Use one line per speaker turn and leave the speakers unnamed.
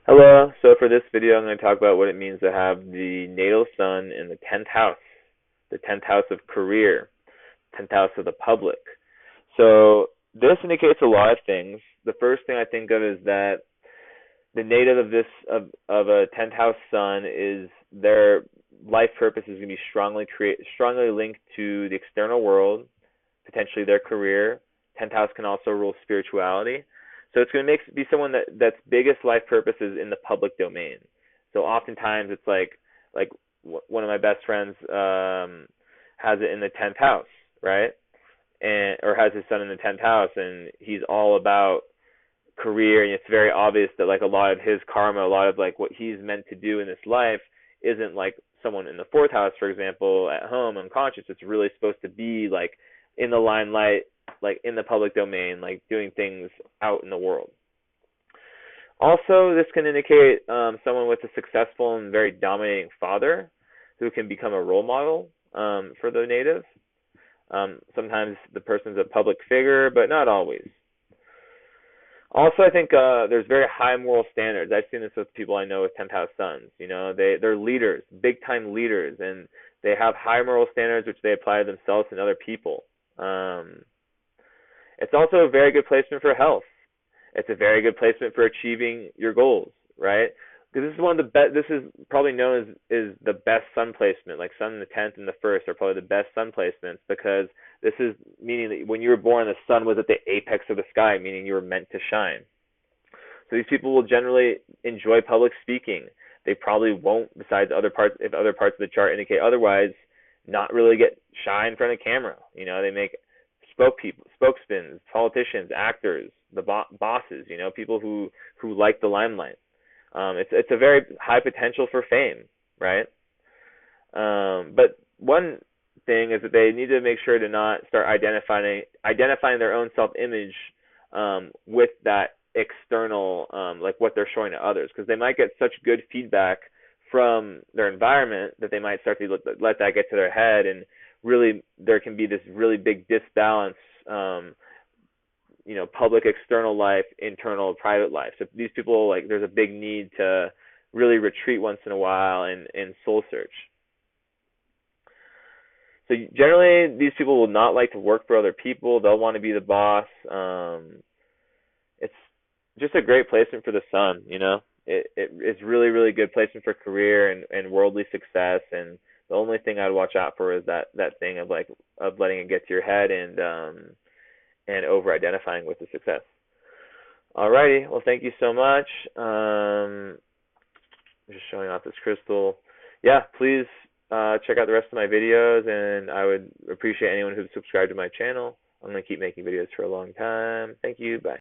Hello. So for this video, I'm going to talk about what it means to have the natal sun in the 10th house, the 10th house of career, 10th house of the public. So this indicates a lot of things. The first thing I think of is that the native of a 10th house sun is their life purpose is going to be strongly linked to the external world, potentially their career. 10th house can also rule spirituality. So it's going to be someone that's biggest life purpose is in the public domain. So oftentimes it's like one of my best friends has it in the 10th house, right? And or has his son in the 10th house, and he's all about career, and it's very obvious that like a lot of his karma, a lot of like what he's meant to do in this life isn't like someone in the 4th house, for example, at home unconscious. It's really supposed to be like in the limelight, like in the public domain, like doing things out in the world. Also, this can indicate someone with a successful and very dominating father who can become a role model for the native. Sometimes the person's a public figure, but not always. Also, I think there's very high moral standards. I've seen this with people I know with 10th house sons. You know, they're leaders, big time leaders, and they have high moral standards which they apply to themselves and other people. It's also a very good placement for health. It's a very good placement for achieving your goals, right? Because this is one of the best. This is probably known as is the best sun placement. Like sun in the 10th and the 1st are probably the best sun placements because this is meaning that when you were born, the sun was at the apex of the sky, meaning you were meant to shine. So these people will generally enjoy public speaking. They probably won't, besides other parts, if other parts of the chart indicate otherwise, not really get shy in front of camera. You know, they make spokesmen, politicians, actors, the bosses. You know, people who like the limelight. It's a very high potential for fame, right? But one thing is that they need to make sure to not start identifying their own self-image with that external, like what they're showing to others, because they might get such good feedback from their environment that they might start to let that get to their head, and really there can be this really big disbalance, you know, public external life, internal private life. So these people, like, there's a big need to really retreat once in a while and soul search. So generally these people will not like to work for other people. They'll want to be the boss. It's just a great placement for the sun, you know. It's really, really good placement for career and worldly success. And the only thing I'd watch out for is that thing of letting it get to your head and over identifying with the success. Alrighty, well, thank you so much. Just showing off this crystal. Yeah, please check out the rest of my videos, and I would appreciate anyone who's subscribed to my channel. I'm going to keep making videos for a long time. Thank you. Bye.